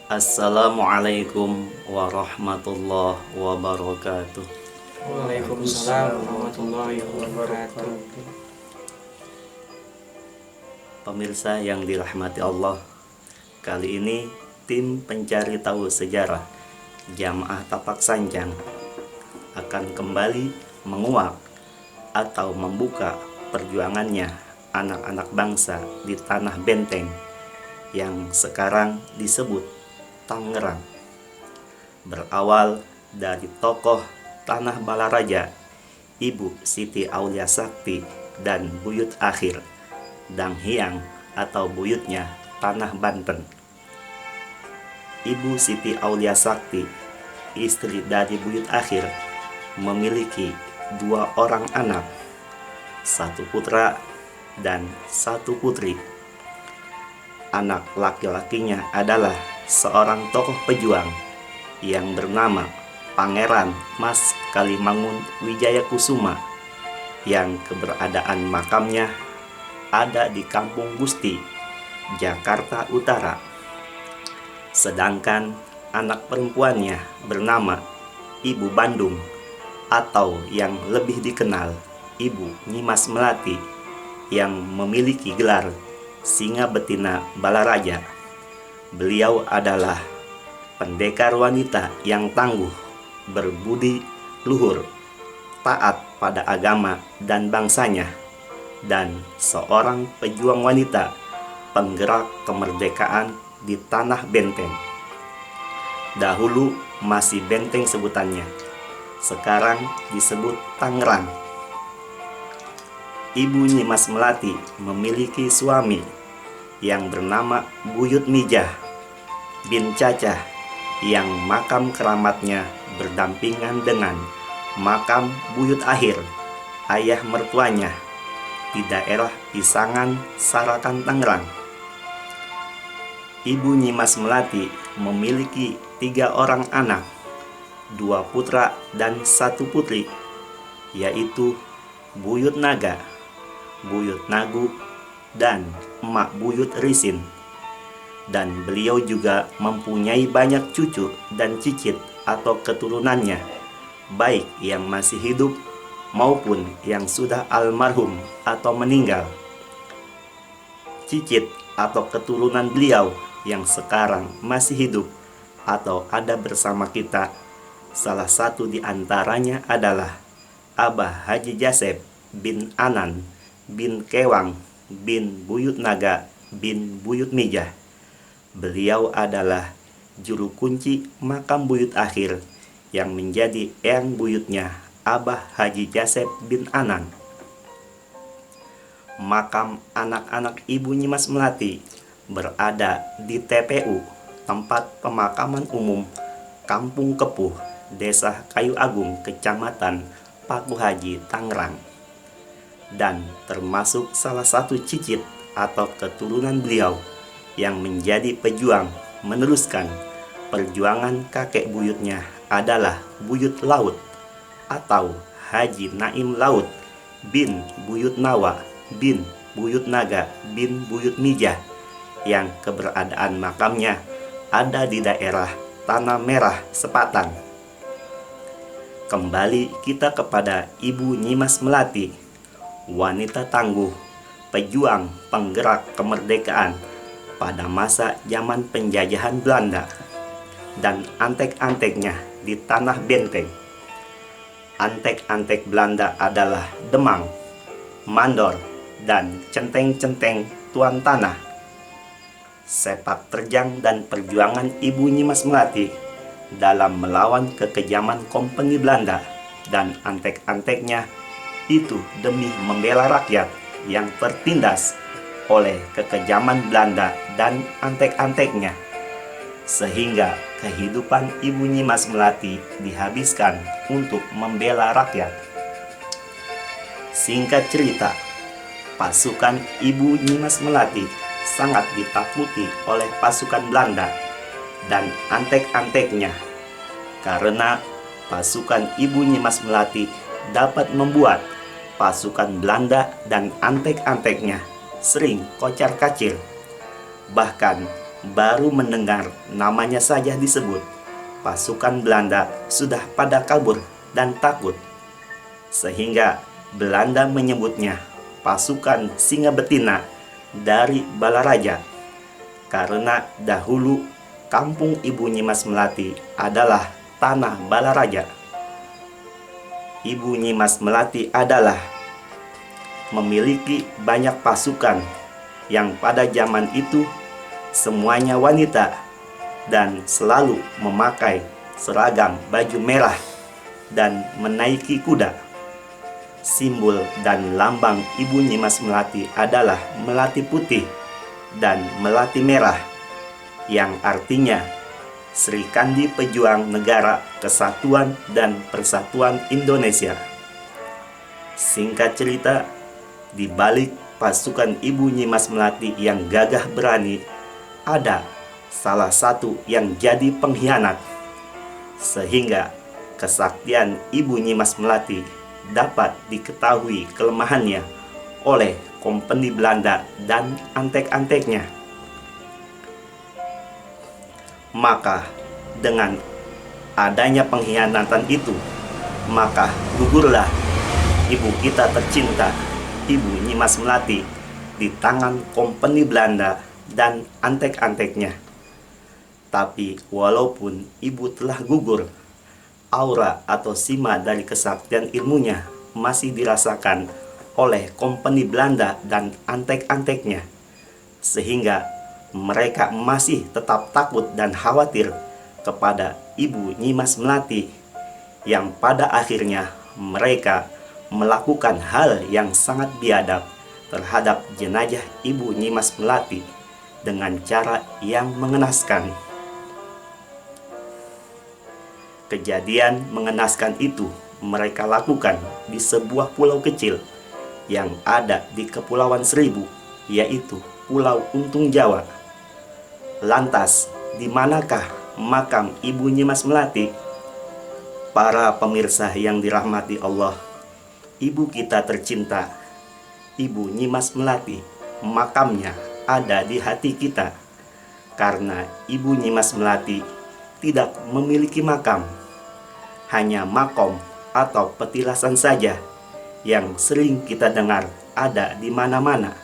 Assalamualaikum warahmatullahi wabarakatuh. Waalaikumsalam warahmatullahi wabarakatuh. Pemirsa yang dirahmati Allah, kali ini tim pencari tahu sejarah Jamaah Tapak Sanjang akan kembali menguak atau membuka perjuangannya anak-anak bangsa di Tanah Benteng yang sekarang disebut Tangerang. Berawal dari tokoh Tanah Balaraja, Ibu Siti Aulia Sakti dan Buyut Akhir Dang Hyang atau buyutnya Tanah Banten. Ibu Siti Aulia Sakti, istri dari Buyut Akhir, memiliki 2 orang anak, 1 putra dan 1 putri. Anak laki-lakinya adalah seorang tokoh pejuang yang bernama Pangeran Mas Kalimangun Wijaya Kusuma, yang keberadaan makamnya ada di Kampung Gusti, Jakarta Utara. Sedangkan anak perempuannya bernama Ibu Bandung atau yang lebih dikenal Ibu Nyimas Melati, yang memiliki gelar Singa Betina Balaraja. Beliau adalah pendekar wanita yang tangguh, berbudi luhur, taat pada agama dan bangsanya, dan seorang pejuang wanita penggerak kemerdekaan di Tanah Benteng. Dahulu masih Benteng sebutannya, sekarang disebut Tangerang. Ibu Nyimas Melati memiliki suami yang bernama Buyut Mijah bin Cacah, yang makam keramatnya berdampingan dengan makam Buyut Akhir, ayah mertuanya, di daerah Pisangan, Sarakan, Tangerang. Ibu Nyimas Melati memiliki 3 orang anak, 2 putra dan 1 putri, yaitu Buyut Naga, Buyut Nagu, dan Emak Buyut Risin. Dan beliau juga mempunyai banyak cucu dan cicit atau keturunannya, baik yang masih hidup maupun yang sudah almarhum atau meninggal. Cicit atau keturunan beliau yang sekarang masih hidup atau ada bersama kita, salah satu di antaranya adalah Abah Haji Jasep bin Anan bin Kewang bin Buyut Naga bin Buyut Mijah. Beliau adalah juru kunci makam Buyut Akhir yang menjadi eyang buyutnya Abah Haji Jasep bin Anan. Makam anak-anak Ibu Nyimas Melati berada di TPU, tempat pemakaman umum Kampung Kepuh, Desa Kayu Agung, Kecamatan Paku Haji, Tangerang, dan termasuk salah satu cicit atau keturunan beliau yang menjadi pejuang meneruskan perjuangan kakek buyutnya adalah Buyut Laut atau Haji Naim Laut bin Buyut Nawa bin Buyut Naga bin Buyut Mijah, yang keberadaan makamnya ada di daerah Tanah Merah, Sepatan. Kembali kita kepada Ibu Nyimas Melati, wanita tangguh, pejuang penggerak kemerdekaan pada masa zaman penjajahan Belanda, dan antek-anteknya di Tanah Benteng. Antek-antek Belanda adalah Demang, Mandor, dan centeng-centeng tuan tanah. Sepak terjang dan perjuangan Ibu Nyimas Melati dalam melawan kekejaman Kompeni Belanda dan antek-anteknya itu demi membela rakyat yang tertindas oleh kekejaman Belanda dan antek-anteknya, sehingga kehidupan Ibu Nyimas Melati dihabiskan untuk membela rakyat. Singkat cerita, pasukan Ibu Nyimas Melati sangat ditakuti oleh pasukan Belanda dan antek-anteknya, karena pasukan Ibu Nyimas Melati dapat membuat pasukan Belanda dan antek-anteknya sering kocar-kacir. Bahkan baru mendengar namanya saja disebut, pasukan Belanda sudah pada kabur dan takut. Sehingga Belanda menyebutnya pasukan singa betina dari Balaraja. Karena dahulu kampung Ibu Nyimas Melati adalah tanah Balaraja. Ibu Nyimas Melati adalah memiliki banyak pasukan yang pada zaman itu semuanya wanita dan selalu memakai seragam baju merah dan menaiki kuda. Simbol dan lambang Ibu Nyimas Melati adalah melati putih dan melati merah, yang artinya Sri Kandi Pejuang Negara Kesatuan dan Persatuan Indonesia. Singkat cerita, di balik pasukan Ibu Nyimas Melati yang gagah berani, ada salah satu yang jadi pengkhianat, sehingga kesaktian Ibu Nyimas Melati dapat diketahui kelemahannya oleh kompeni Belanda dan antek-anteknya. Maka dengan adanya pengkhianatan itu, maka gugurlah ibu kita tercinta, Ibu Nyimas Melati, di tangan kompeni Belanda dan antek-anteknya. Tapi walaupun ibu telah gugur, aura atau sima dari kesaktian ilmunya masih dirasakan oleh kompeni Belanda dan antek-anteknya, sehingga mereka masih tetap takut dan khawatir kepada Ibu Nyimas Melati, yang pada akhirnya mereka melakukan hal yang sangat biadab terhadap jenazah Ibu Nyimas Melati dengan cara yang mengenaskan. Kejadian mengenaskan itu mereka lakukan di sebuah pulau kecil yang ada di Kepulauan Seribu, yaitu Pulau Untung Jawa. Lantas, di manakah makam Ibu Nyimas Melati? Para pemirsa yang dirahmati Allah, ibu kita tercinta, Ibu Nyimas Melati, makamnya ada di hati kita. Karena Ibu Nyimas Melati tidak memiliki makam, hanya makom atau petilasan saja yang sering kita dengar ada di mana-mana.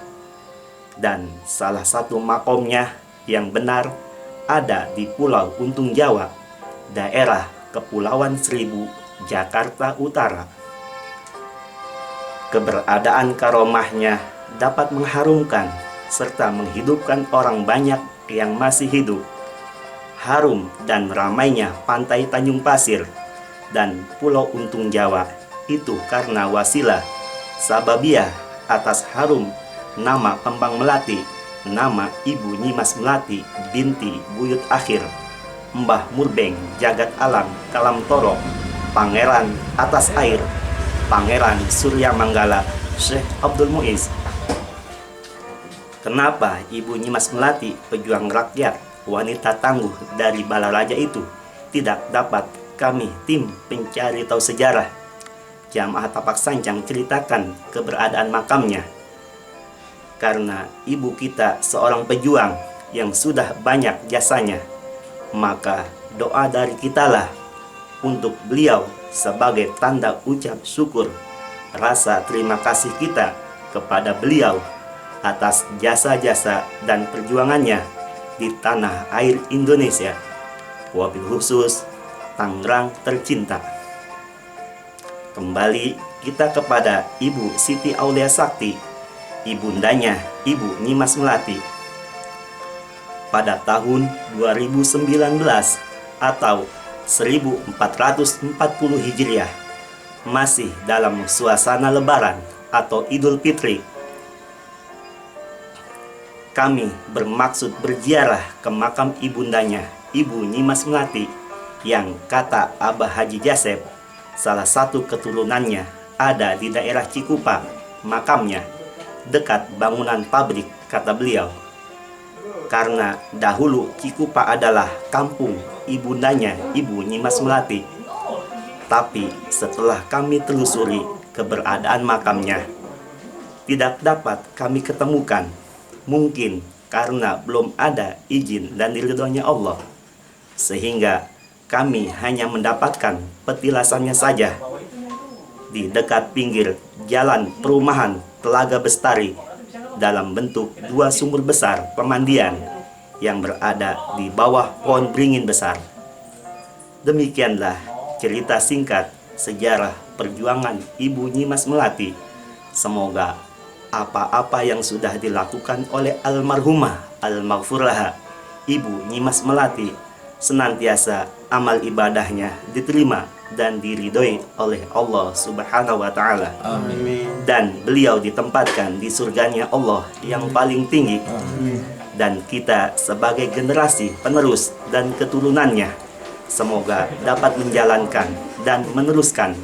Dan salah satu makomnya yang benar ada di Pulau Untung Jawa, daerah Kepulauan Seribu, Jakarta Utara. Keberadaan karomahnya dapat mengharumkan serta menghidupkan orang banyak yang masih hidup. Harum dan ramainya pantai Tanjung Pasir dan Pulau Untung Jawa itu karena wasilah sababiah atas harum nama Kembang Melati, nama Ibu Nyimas Melati binti Buyut Akhir, Mbah Murbeng Jagat Alam Kalam Toro, Pangeran Atas Air, Pangeran Surya Manggala, Syekh Abdul Muiz. Kenapa Ibu Nyimas Melati, pejuang rakyat, wanita tangguh dari Balaraja itu tidak dapat kami tim pencari tahu sejarah Jamaah Tapak Sanjang ceritakan keberadaan makamnya? Karena ibu kita seorang pejuang yang sudah banyak jasanya, maka doa dari kitalah untuk beliau sebagai tanda ucap syukur rasa terima kasih kita kepada beliau atas jasa-jasa dan perjuangannya di tanah air Indonesia, wabil khusus Tangerang tercinta. Kembali kita kepada Ibu Siti Aulia Sakti, ibundanya Ibu Nyimas Melati. Pada tahun 2019 atau 1440 Hijriah, masih dalam suasana Lebaran atau Idul Fitri, kami bermaksud berziarah ke makam ibundanya Ibu Nyimas Melati, yang kata Abah Haji Jasep, salah satu keturunannya ada di daerah Cikupa, makamnya dekat bangunan pabrik, kata beliau. Karena dahulu Cikupa adalah kampung ibundanya Ibu Nyimas Melati. Tapi setelah kami telusuri keberadaan makamnya, tidak dapat kami ketemukan. Mungkin karena belum ada izin dan ridhonya Allah, sehingga kami hanya mendapatkan petilasannya saja di dekat pinggir jalan perumahan Telaga Bestari dalam bentuk 2 sumur besar pemandian yang berada di bawah pohon beringin besar. Demikianlah cerita singkat sejarah perjuangan Ibu Nyimas Melati. Semoga apa-apa yang sudah dilakukan oleh almarhumah al-maghfurlah Ibu Nyimas Melati senantiasa amal ibadahnya diterima dan diridhoi oleh Allah Subhanahu wa Ta'ala. Amin. Dan beliau ditempatkan di surganya Allah yang paling tinggi. Dan kita sebagai generasi penerus dan keturunannya, semoga dapat menjalankan dan meneruskan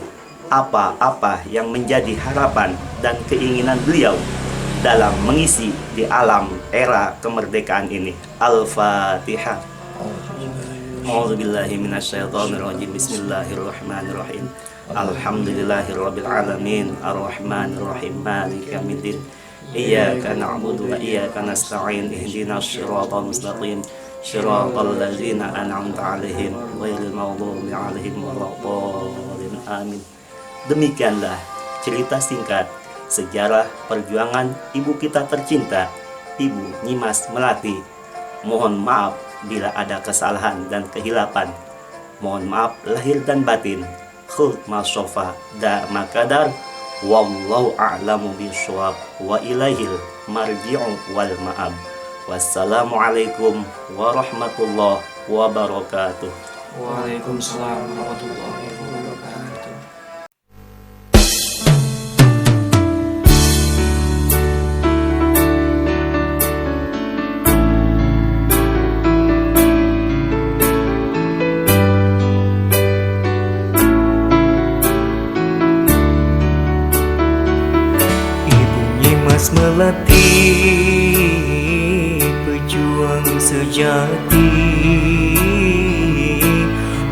apa-apa yang menjadi harapan dan keinginan beliau dalam mengisi di alam era kemerdekaan ini. Al-Fatihah. A'udzubillahi minasyaitonirrajim. Bismillahirrahmanirrahim. Alhamdulillahirabbil alamin, arrahmanirrahim, maliki yaumiddin. Iyyaka na'budu wa iyyaka nasta'in. Ihdinas shiratal mustaqim. Shiratal ladzina an'amta 'alaihim ghairil maghdubi 'alaihim waladdallin. Amin. Demikianlah cerita singkat sejarah perjuangan ibu kita tercinta, Ibu Nyimas Melati. Mohon maaf bila ada kesalahan dan kehilapan. Mohon maaf lahir dan batin. Khul masofa da makadar. Wallahu a'lamu bishawab wa ilaihil marji'u wal ma'ab. Wassalamualaikum warahmatullahi wabarakatuh. Waalaikumsalam warahmatullahi wabarakatuh. Melati, pejuang sejati,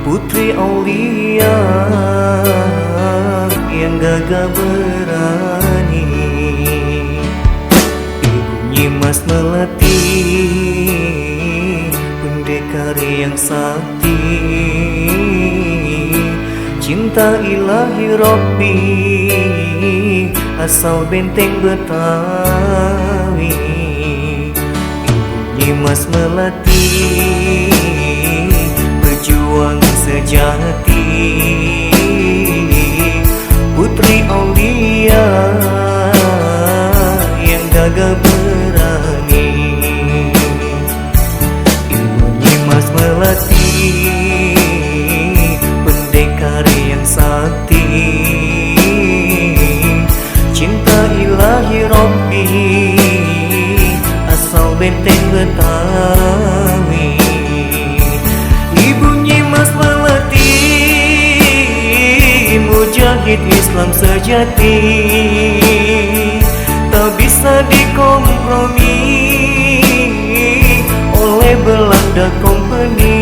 putri aulia yang gagah berani. Ibu Nyimas Melati, pendekar yang sakti, cinta ilahi Rabbi, asal benteng Betawi. Ibu Nyimas Melati, pejuang sejati, putri aulia yang gagah berani. Ibu Nyimas Melati, pendekar yang sakti, cinta ilahi Rabbi, asal benteng Betawi. Ibu Nyimas Melati, mujahid Islam sejati, tak bisa dikompromi oleh Belanda Company.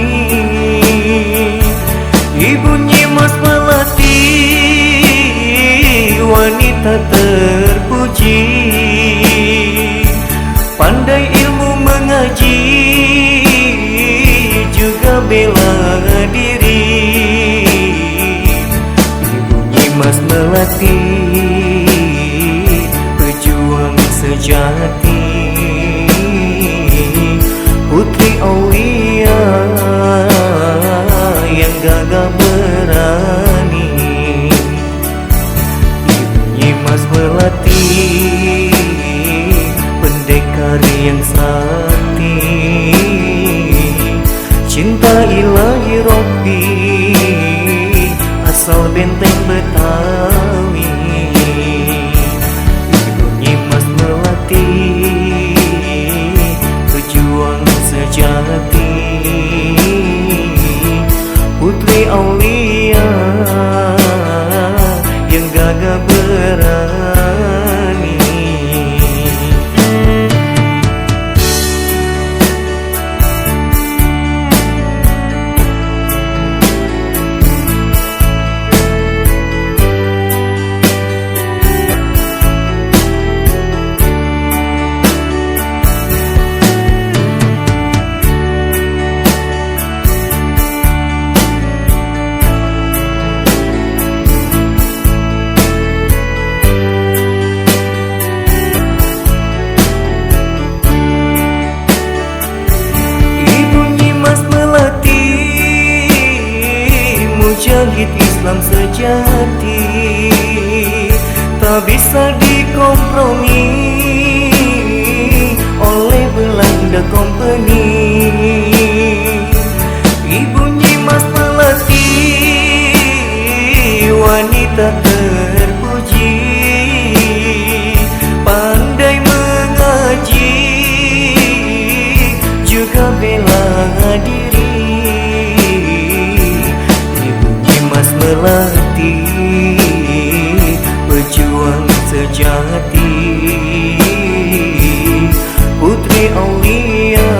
Ibu Nyimas Melati, wanita terpuji, pandai ilmu mengaji, juga bela diri. Ibu Nyimas Melati, pejuang sejati, putri aulia yang gagah berani. Nyimas Melati, pendekar yang sakti, cinta ilahi Rabbi, asal benteng Betawi. Ibu Nyimas Melati, pejuang sejati, putri aulia yang gagah berani. sejati tak bisa dikompromi oleh Belanda Company. Ibu Nyimas Melati, wanita terpuji, pandai mengaji, juga bela diri. Ibu Nyimas Melati, pejuang sejati, putri Aulia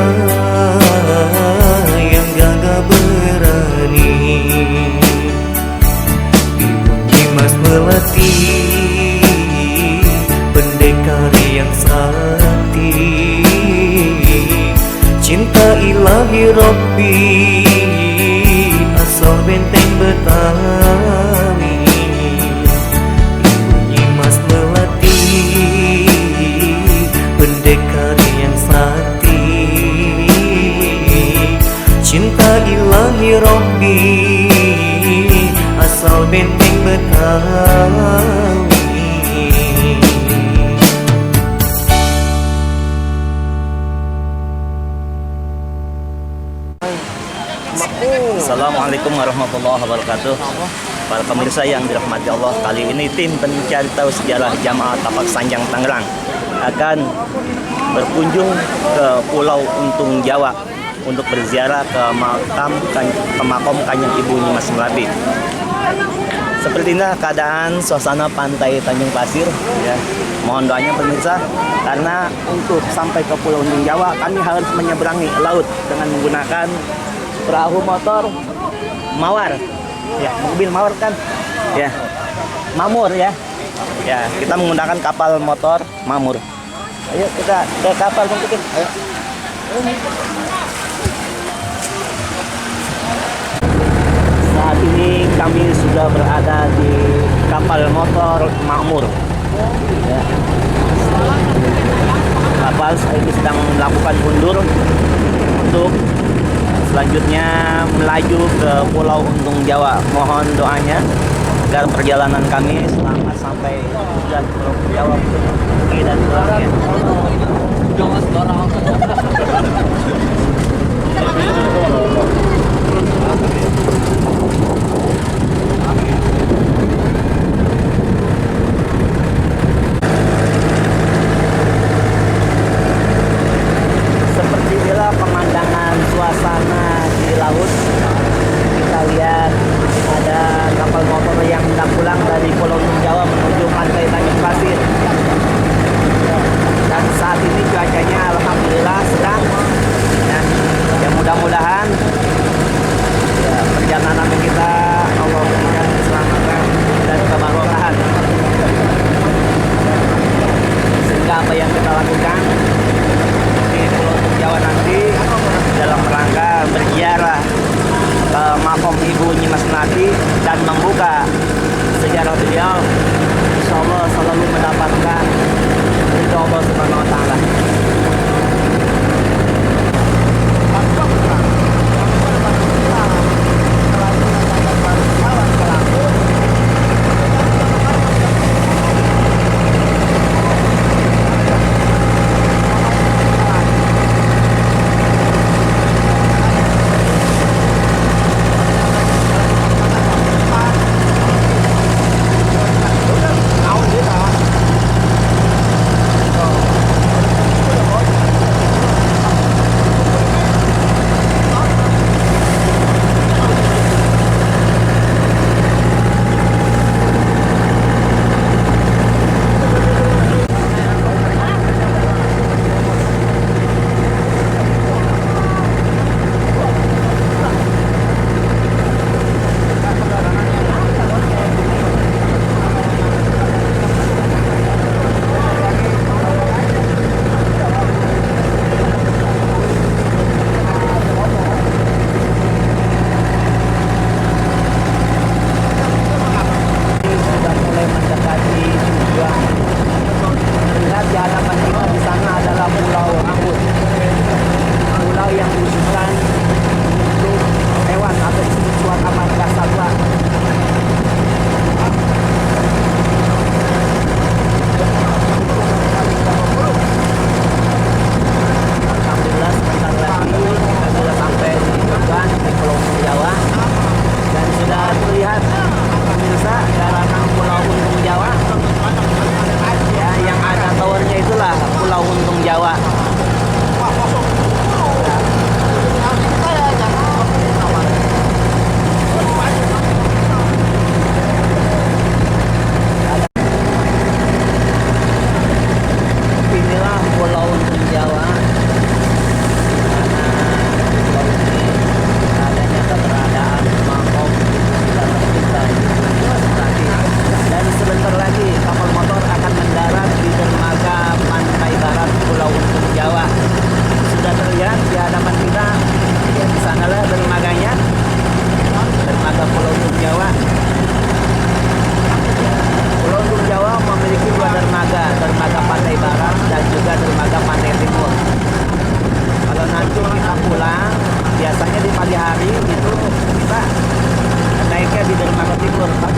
yang gagah berani. Ibu Nyimas Melati, pendekar yang sakti, cinta ilahi Rabbi, asal benteng Betawi. Ibu Nyimas Melati, pendekar yang sakti, cinta ilahi Rabbi, asal benteng Betawi. Assalamualaikum warahmatullahi wabarakatuh. Para pemirsa yang dirahmati Allah, kali ini tim pencari tahu sejarah Jamaah Tapak Sanjang Tangerang akan berkunjung ke Pulau Untung Jawa untuk berziarah ke makam Kanjeng Ibu Nyimas Melati. Seperti inilah keadaan suasana pantai Tanjung Pasir, ya. Mohon doanya pemirsa, karena untuk sampai ke Pulau Untung Jawa kami harus menyeberangi laut dengan menggunakan perahu motor mawar, ya, mobil mawar kan, ya, mamur, ya, ya, kita menggunakan kapal motor mamur. Ayo kita ke kapal mungkin, ayo. Saat ini kami sudah berada di kapal motor mamur, ya. Kapal saat ini sedang melakukan mundur untuk selanjutnya melaju ke Pulau Untung Jawa. Mohon doanya agar perjalanan kami selamat sampai tujuan Pulau Untung Jawa pergi dan pulangnya. Seperti inilah pemandangan suasana di laut. Kita lihat ada kapal motor yang hendak pulang dari Pulau Untung Jawa menuju pantai Tanjung Pasir. Dan saat ini cuacanya alhamdulillah sedang, dan ya mudah-mudahan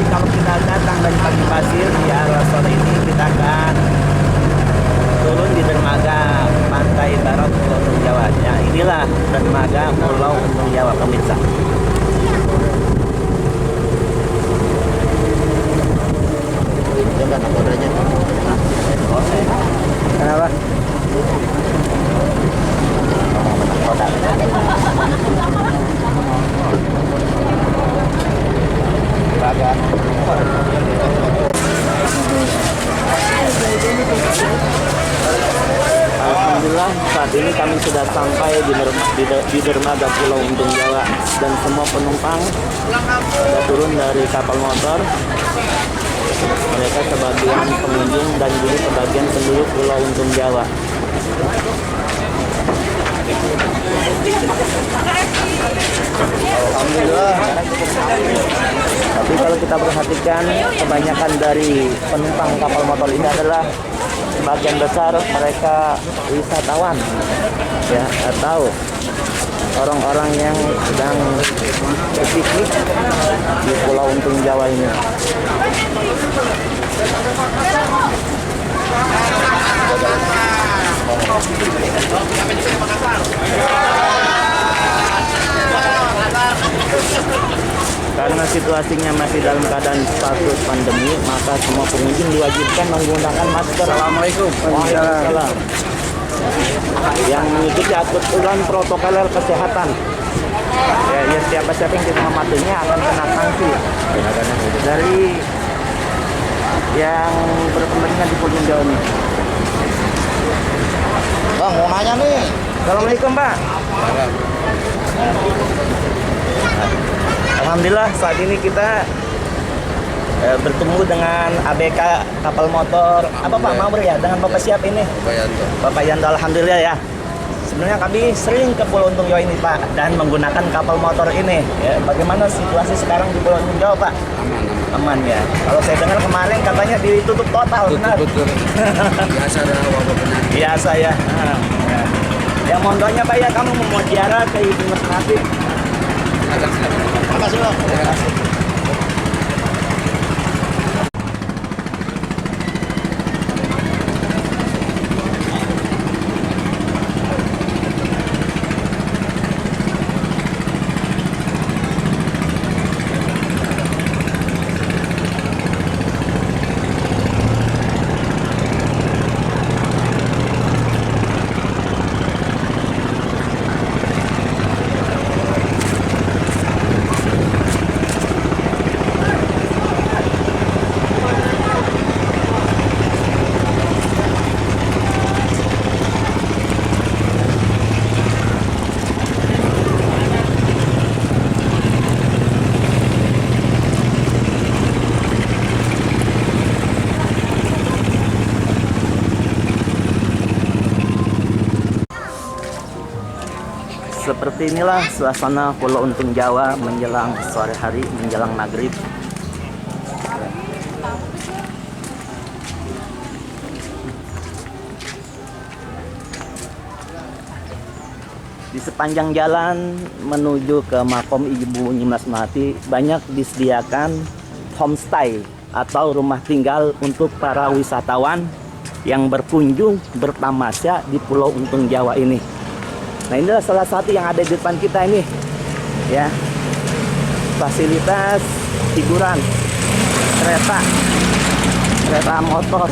kalau kita datang dari Tanjung Pasir di arah sore ini, kita akan turun di dermaga pantai barat Pulau Untung Jawa. Ya, inilah dermaga Pulau Untung Jawa, pemirsa. Kenapa? Alhamdulillah saat ini kami sudah sampai di dermaga Pulau Untung Jawa dan semua penumpang sudah turun dari kapal motor. Mereka sebagian pengunjung dan juga sebagian penduduk Pulau Untung Jawa. Alhamdulillah. Tapi kalau kita perhatikan, kebanyakan dari penumpang kapal motor ini adalah sebagian besar mereka wisatawan, ya, atau orang-orang yang sedang berpiknik di Pulau Untung Jawa ini. Karena situasinya masih dalam keadaan status pandemi, maka semua pengunjung diwajibkan menggunakan masker. Assalamualaikum. Waalaikumsalam. Yang mengikuti aturan protokoler kesehatan. Ya, siapa-siapa yang tidak mematuhinya akan kena sanksi dari yang berkepentingan di Pulau Jawa ini. Bang, mau nanya nih. Assalamualaikum, Pak. Alhamdulillah saat ini kita bertemu dengan ABK kapal motor. Apa Pak Mabur ya? Dengan Bapak siap ini? Bapak Yanto. Alhamdulillah ya. Sebenarnya kami sering ke Pulau Untung Jawa ini Pak dan menggunakan kapal motor ini. Ya, bagaimana situasi sekarang di Pulau Untung Jawa Pak? Aman ya. Kalau saya dengar kemarin katanya ditutup total, benar? Betul. Biasa ada wabah penyakit. Biasa ya. Ya. Ya mohon doanya Pak ya, kamu mau ziarah ke Ibu Mas Mati. Makasih Bang. Terima kasih. Seperti inilah suasana Pulau Untung Jawa menjelang sore hari, menjelang maghrib. Di sepanjang jalan menuju ke makom Ibu Nyimas Melati banyak disediakan homestay atau rumah tinggal untuk para wisatawan yang berkunjung bertamasya di Pulau Untung Jawa ini. Nah, inilah salah satu yang ada di depan kita ini, ya, fasilitas hiburan kereta motor.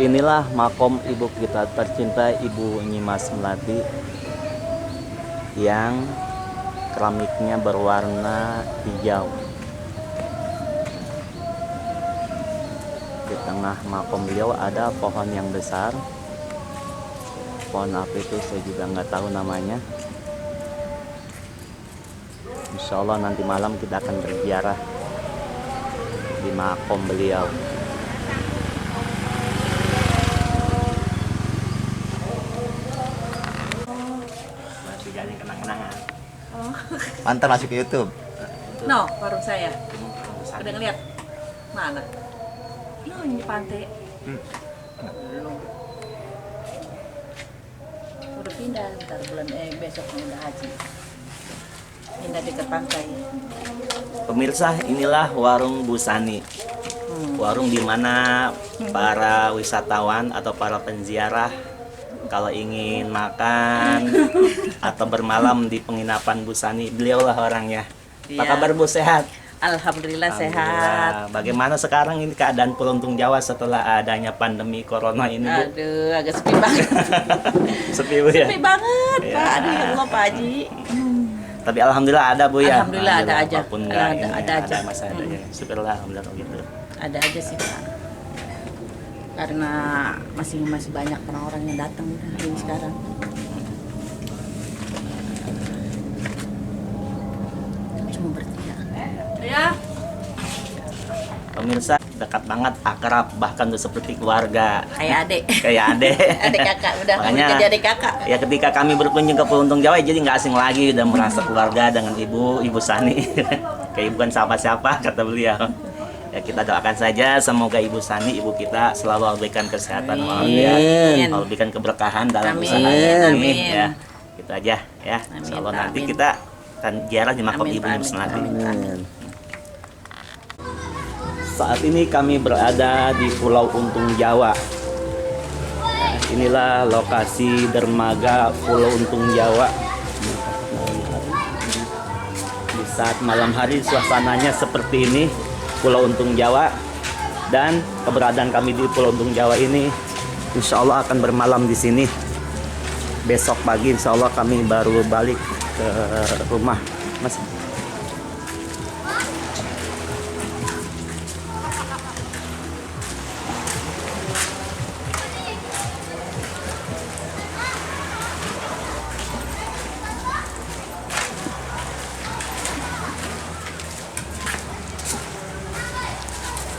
Inilah makom ibu kita tercinta, Ibu Nyimas Melati, yang keramiknya berwarna hijau. Di tengah makom beliau ada pohon yang besar. Pohon apa itu saya juga nggak tahu namanya. Insya Allah nanti malam kita akan berziarah di makom beliau. Masih jadi kenang-kenangan. Mantan masuk ke YouTube. No, warung saya. Udah ngeliat? Mana? No, ini di pantai. Udah pindah, ntar bulan besok udah haji. Pindah dekat pantai. Pemirsa, inilah warung Bu Sani. Warung di mana para wisatawan atau para penziarah kalau ingin makan atau bermalam di penginapan Bu Sani, beliaulah orangnya. Apa Iya. kabar Bu, sehat? Alhamdulillah sehat. Alhamdulillah. Bagaimana sekarang ini keadaan Pulau Untung Jawa setelah adanya pandemi corona ini, Bu? Aduh, agak sepi banget. Sepi, Bu ya? Sepi banget, Ya. Pak. Aduh, ya Allah, Pak Haji. Tapi alhamdulillah ada, Bu ya. Alhamdulillah ada aja. Apapun enggak Ada ini, aja. masih ada ya. Syukurlah alhamdulillah gitu. Ada aja sih, Pak. Karena masih banyak orang-orang yang datang ini sekarang. Cuma bertiga. Ya. Pemirsa dekat banget, akrab, bahkan tuh seperti keluarga. Kayak adik. Kayak adek. Adik kakak, udah Makanya, jadi adik kakak. Ya ketika kami berkunjung ke Pulau Untung Jawa jadi nggak asing lagi, udah merasa keluarga dengan Ibu Sani. Kayak bukan siapa-siapa kata beliau. Ya kita doakan saja semoga Ibu Sani, ibu kita selalu Allah berikan kesehatan walafiat, Amin. Allah berikan keberkahan dalam Amin. usahanya. Amin. Ya. Gitu aja ya. Amin, Insya Allah Pak. nanti Amin. kita akan ziarah di makom Amin, Ibu Pak. Nyimas Melati. Amin. Saat ini kami berada di Pulau Untung Jawa. Inilah lokasi dermaga Pulau Untung Jawa. Di saat malam hari suasananya seperti ini, Pulau Untung Jawa, dan keberadaan kami di Pulau Untung Jawa ini insya Allah akan bermalam di sini. Besok pagi insya Allah kami baru balik ke rumah. Mas.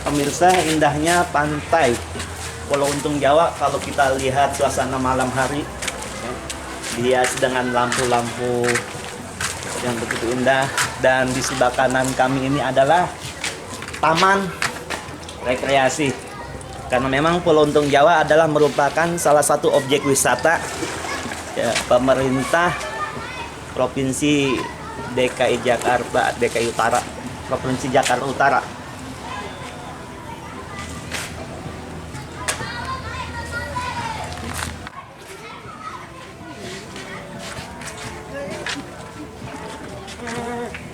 Pemirsa, indahnya pantai Pulau Untung Jawa kalau kita lihat suasana malam hari, ya, dihias dengan lampu-lampu yang begitu indah, dan di sebelah kanan kami ini adalah taman rekreasi. Karena memang Pulau Untung Jawa adalah merupakan salah satu objek wisata ya, pemerintah Provinsi DKI Utara, Provinsi Jakarta Utara.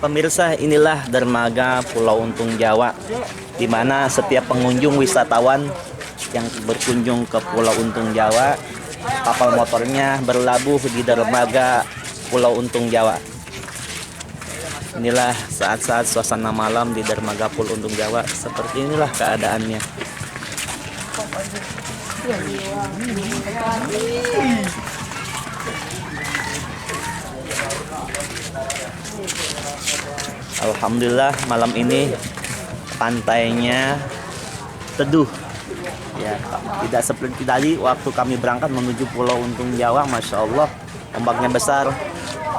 Pemirsa, inilah dermaga Pulau Untung Jawa, di mana setiap pengunjung wisatawan yang berkunjung ke Pulau Untung Jawa, kapal motornya berlabuh di dermaga Pulau Untung Jawa. Inilah saat-saat suasana malam di dermaga Pulau Untung Jawa. Seperti inilah keadaannya. Alhamdulillah malam ini pantainya teduh. Ya, tidak seperti tadi waktu kami berangkat menuju Pulau Untung Jawa, masya Allah ombaknya besar.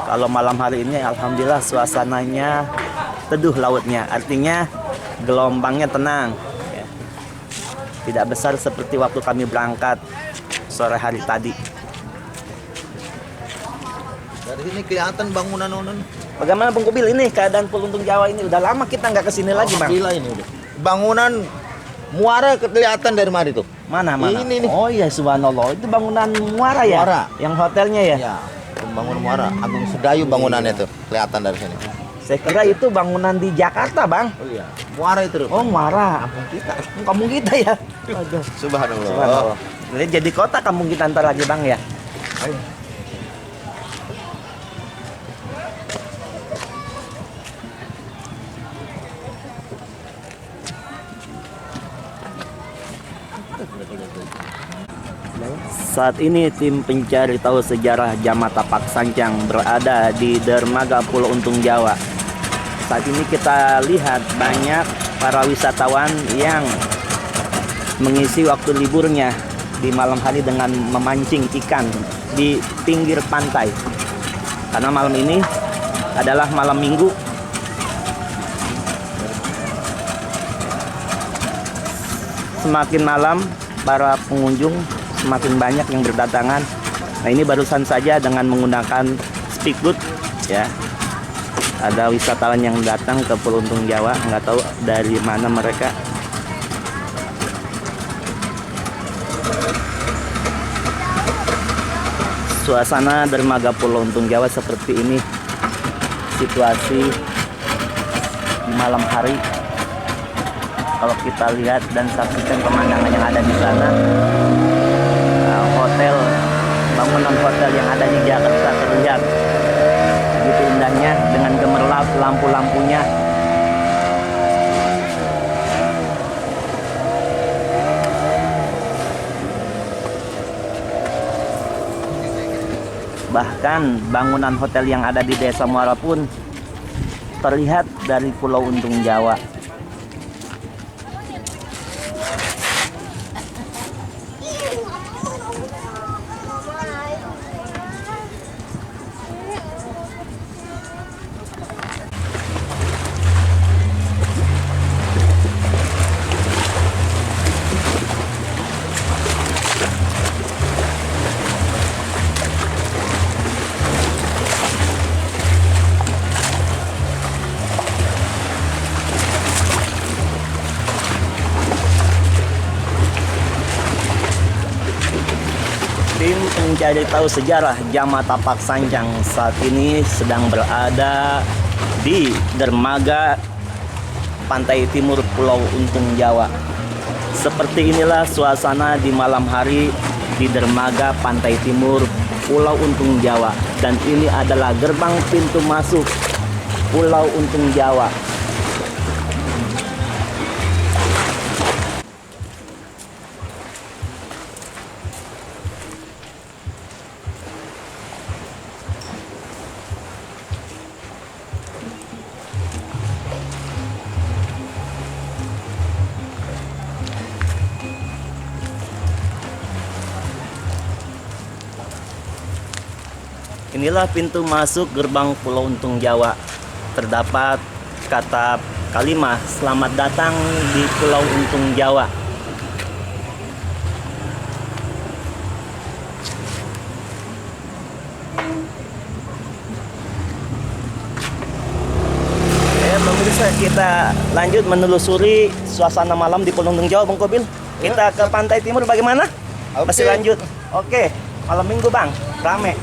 Kalau malam hari ini, alhamdulillah suasananya teduh lautnya, artinya gelombangnya tenang. Ya. Tidak besar seperti waktu kami berangkat sore hari tadi. Dari sini kelihatan bangunan. Bagaimana Bung Kubil ini keadaan Pulau Untung Jawa ini? Udah lama kita nggak kesini lagi, Bang. Gila ini udah. Bangunan muara kelihatan dari mana itu? Mana? Ini nih. Oh iya, subhanallah. Itu bangunan muara ya? Muara. Yang hotelnya ya? Ya, bangunan muara. Agung Sedayu bangunannya itu kelihatan dari sini. Saya kira itu bangunan di Jakarta, Bang. Oh iya. Muara itu. Oh, Muara, kampung kita ya. Aduh. Subhanallah. Subhanallah. Jadi kota kampung kita ntar lagi Bang ya. Saat ini tim pencari tahu sejarah Jamatapak Sancang berada di dermaga Pulau Untung Jawa. Saat ini kita lihat banyak para wisatawan yang mengisi waktu liburnya di malam hari dengan memancing ikan di pinggir pantai. Karena malam ini adalah malam Minggu. Semakin malam para pengunjung semakin banyak yang berdatangan. Nah, ini barusan saja dengan menggunakan speedboat ya. Ada wisatawan yang datang ke Pulau Untung Jawa, nggak tahu dari mana mereka. Suasana dermaga Pulau Untung Jawa seperti ini. Situasi di malam hari. Kalau kita lihat dan saksikan pemandangan yang ada di sana, hotel, bangunan hotel yang ada di Jakarta terlihat begitu indahnya dengan gemerlap lampu-lampunya. Bahkan bangunan hotel yang ada di Desa Muara pun terlihat dari Pulau Untung Jawa. Tim pencari tahu sejarah Jamatapak Sancang saat ini sedang berada di dermaga pantai timur Pulau Untung Jawa. Seperti inilah suasana di malam hari di dermaga pantai timur Pulau Untung Jawa. Dan ini adalah gerbang pintu masuk Pulau Untung Jawa. Inilah pintu masuk gerbang Pulau Untung Jawa. Terdapat kata kalimat selamat datang di Pulau Untung Jawa. Pemirsa, kita lanjut menelusuri suasana malam di Pulau Untung Jawa, Bang Kobil. Kita ke pantai timur bagaimana? Masih lanjut. Oke, malam Minggu Bang, rame.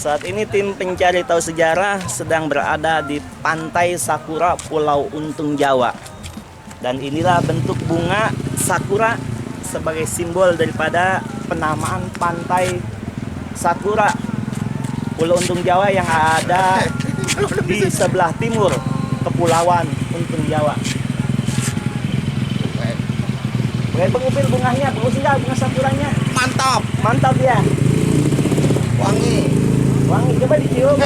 Saat ini tim pencari tahu sejarah sedang berada di Pantai Sakura Pulau Untung Jawa. Dan inilah bentuk bunga sakura sebagai simbol daripada penamaan Pantai Sakura Pulau Untung Jawa yang ada di sebelah timur Kepulauan Untung Jawa. Oke, Bang Upil, bunganya bagus enggak bunga sakuranya? Mantap. Mantap ya. Wangi. Wangi, coba dicium.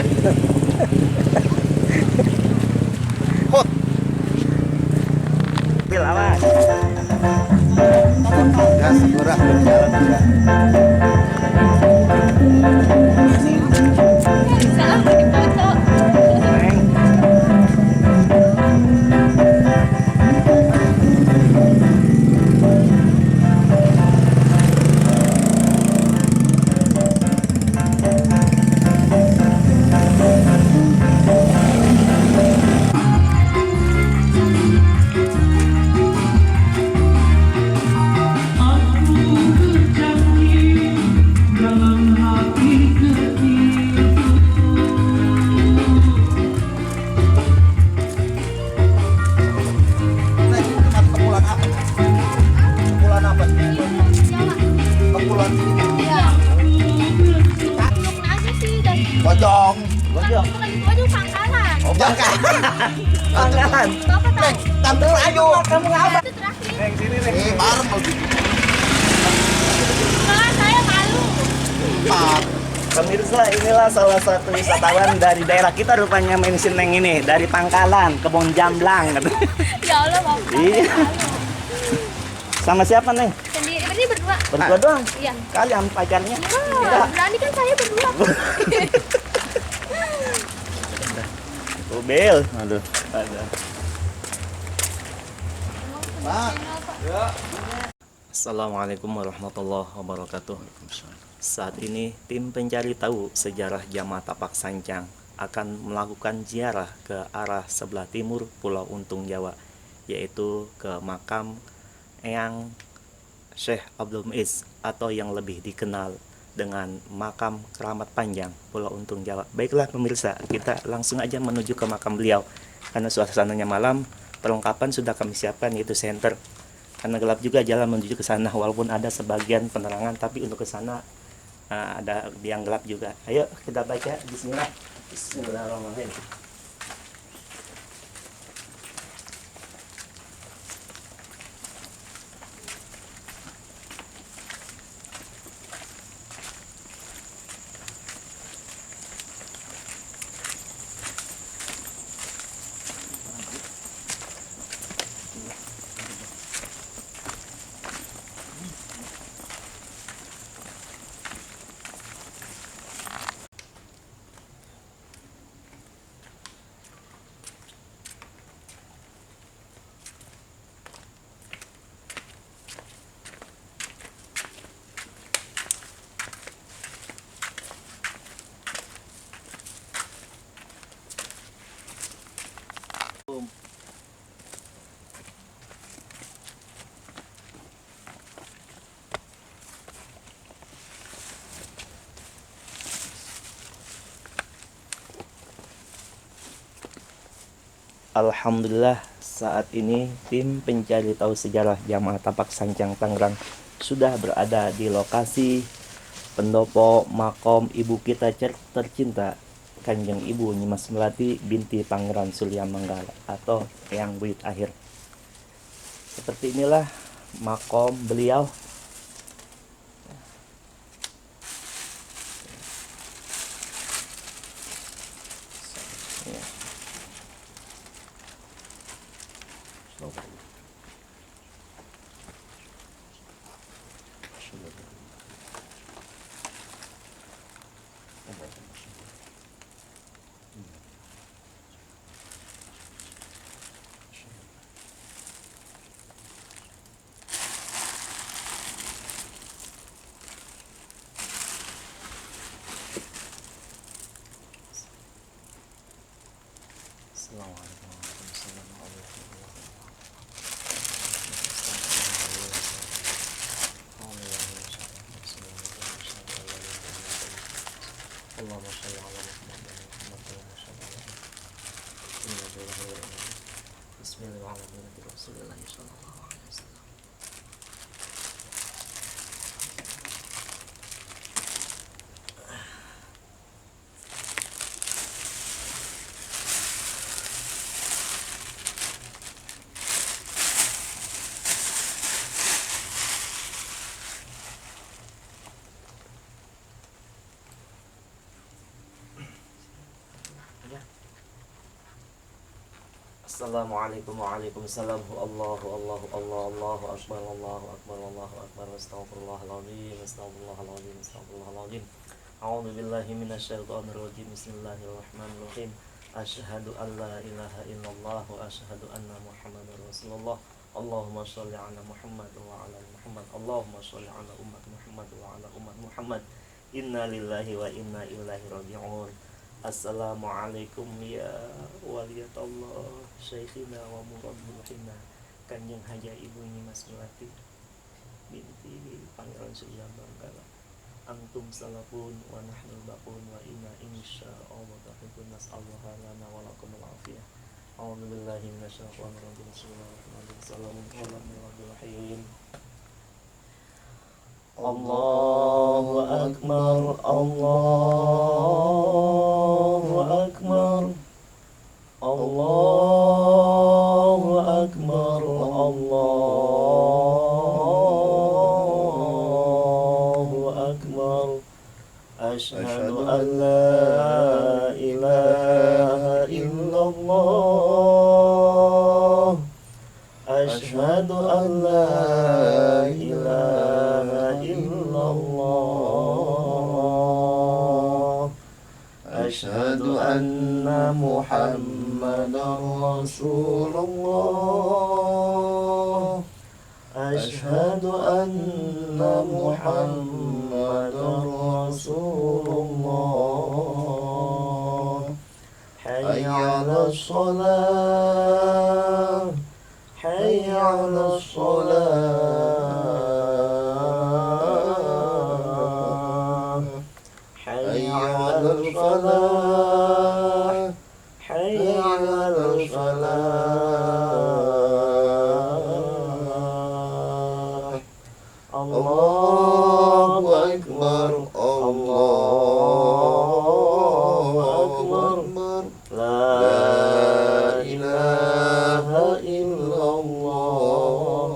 Hot. Upil, awas. Ya, sakura. Neng. Mojo. Bukan itu aja Pangkalan. Oh, Pangkalan. Bapak tahu. Tampil ayo. Kamu ngapa? Itu terakhir. Neng, sini, Neng. Baru mau gitu. Enggak, saya malu. Pemirsa, inilah salah satu wisatawan dari daerah kita rupanya mention Neng ini. Dari Pangkalan, Kebon Jamblang. Ya Allah, Bapak. Iya. Sama siapa, Neng? Sendiri, berarti berdua. Berdua doang? Iya. Kalian pacarnya? Wah, berani kan saya berdua. Mobil. Aduh. Ada. Assalamualaikum warahmatullahi wabarakatuh. Saat ini tim pencari tahu sejarah Jamaah Tapak Sancang akan melakukan ziarah ke arah sebelah timur Pulau Untung Jawa, yaitu ke makam Eyang Syekh Abdul Muiz atau yang lebih dikenal dengan makam Keramat Panjang Pulau Untung Jawa. Baiklah pemirsa, kita langsung aja menuju ke makam beliau. Karena suasananya malam, perlengkapan sudah kami siapkan, yaitu senter. Karena gelap juga jalan menuju ke sana, walaupun ada sebagian penerangan, tapi untuk ke sana ada yang gelap juga. Ayo kita baca Bismillah. Bismillahirrahmanirrahim. Alhamdulillah, saat ini tim pencari tahu sejarah Jamaah Tapak Sancang Tangerang sudah berada di lokasi pendopo makom ibu kita tercinta Kanjeng Ibu Nyimas Melati binti Pangeran Suliang Manggala atau Eyang Buyut Akhir. Seperti inilah makom beliau. Assalamualaikum waalaikumsalam. Allahu akbar astagfirullahaladzim. A'udzu billahi minasyaitonir rajim. Bismillahirrahmanirrahim. Asyhadu an la ilaha illallah wa asyhadu anna Muhammadar Rasulullah. Allahumma sholli ala Muhammad wa ala Muhammad. Allahumma sholli ala ummat Muhammad wa ala ummat Muhammad. Inna lillahi wa inna ilaihi raji'un. Assalamualaikum ya waliyatullah Syekhina wa murabbihina Kanjeng Haja Ibu Nyimas Melati binti Pangeran Suliang Manggala. Antum salafun wa nahnul baqun wa inna insyaallah tahibbun nas'allahu lana wa lakum al-afiyah. A'udzu billahi minasyaitonir rajim. Bismillahirrahmanirrahim. Bismillahirrahmanirrahim. Allahu akbar, Allahu محمدا رسول الله أشهد أن محمدا رسول الله حي على الصلاة حي على الصلاة حي على الفلاح حي على الفلاح الله أكبر الله أكبر لا إله إلا الله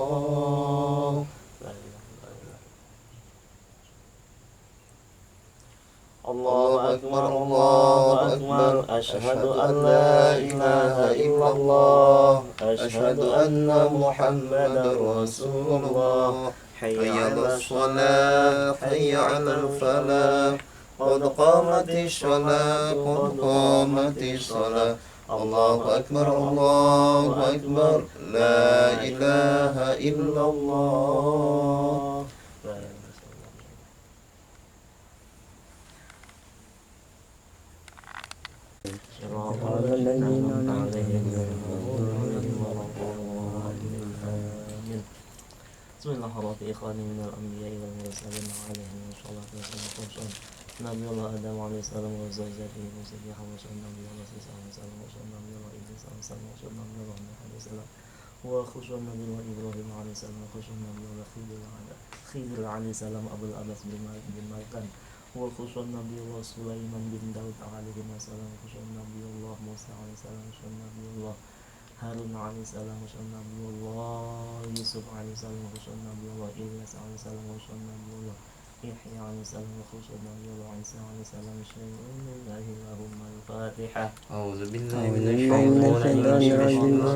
الله أكبر الله أكبر أشهد أن لا إله إلا الله أشهد أن محمدا رسول الله حي على الصلاة حي على الفلاح قد قامت الصلاة قد قامت الصلاة الله أكبر الله أكبر لا إله إلا الله بسم الله الرحمن إخواني من الأنبياء والمرسلين عليهم الصلاة والسلام نبي الله آدم عليه السلام وزوجته وسيدنا وصلى نبي الله صلى الله عليه وسلم وصلى نبي الله إدريس عليه السلام وصلى نبي الله نوح عليه السلام وخشوا نبي الله إبراهيم عليه السلام وخشوا نبي الله خضر عليه السلام أبو العباس بن مالكان وخشوا نبي الله سليمان بن داود عليه السلام وخشوا نبي الله موسى عليه السلام وخشوا نبي الله هارون عليه السلام وخشوا نبي الله يوسف عليه السلام وخشوا نبي الله إلياس عليه السلام وخشوا نبي الله يحيى عليه السلام وخشوا نبي الله عيسى عليه السلام شيء لله اللهم الفاتحة أعوذ بالله من الشيطان الرجيم بسم الله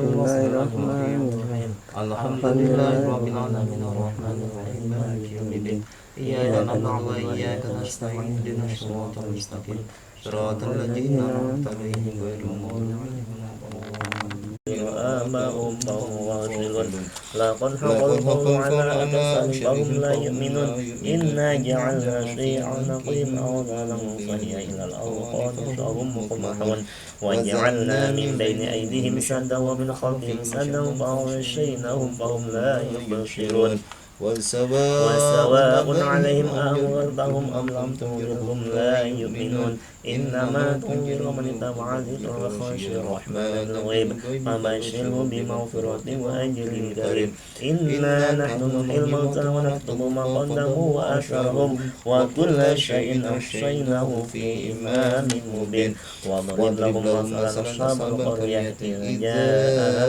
الرحمن الرحيم الحمد لله رب العالمين الرحمن الرحيم مالك يوم الدين إياك نعبد وإياك نستعين اهدنا الصراط المستقيم صراط الذين أنعمت عليهم غير المغضوب عليهم ولا الضالين آباؤهم فهم غافلون لقد حق القول على أكثرهم فهم لا يؤمنون إنا جعلنا شيعا نقيم أوغالهم فهي إلى الأوقات فهم مقمحون وجعلنا من بين أيديهم سدا ومن خلفهم سدا فأغشيناهم فهم لا يبصرون وسواء عليهم أأنذرتهم أم لم تنذرهم لا يؤمنون إنما تنذر من اتبع الذكر وخشي الرحمن الغيب فبشره بمغفرة وأجر كريم إنا نحن نحيي الموتى ونكتب ما قدموا وآثارهم وكل شيء أحصيناه في إمام مبين واضرب لهم مثلا أصحاب القرية إذ جاءها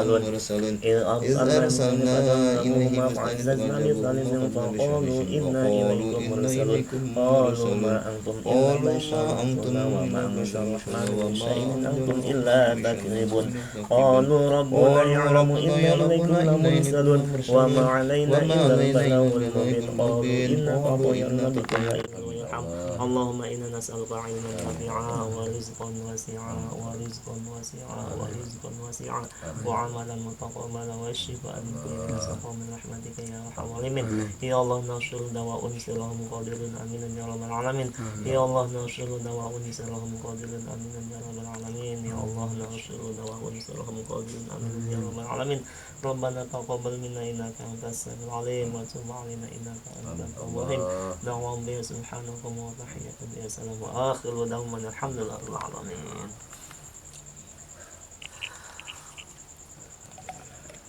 المرسلون إذ أرسلنا إليهم فعززنا بثالث فقالوا إنا إليكم مرسلون قالوا ما أنتم إلا بشر مثلنا وما أنزل الرحمن من شيء إن أنتم إلا تكذبون قالوا ربنا يعلم إنا إليكم لمرسلون وما علينا إلا البلاغ المبين قالوا إنا تطيرنا بكم اللهم إنا نسألك علما نافعا ورزقا واسعا وعملا متقبلا والشفاء من كل سقم من رحمتك يا أرحم الراحمين يا الله نشر دواء سرهم قادر آمين يا رب العالمين يا الله نشر دواء سرهم قادر آمين يا رب العالمين يا الله نشر دواء سرهم قادر آمين يا رب العالمين ربنا تقبل منا إنك أنت السميع العليم وتب علينا إنك أنت التواب الرحيم دعواهم به سبحانكم وتحياتهم به سلام وآخر دعواهم الحمد لله رب العالمين.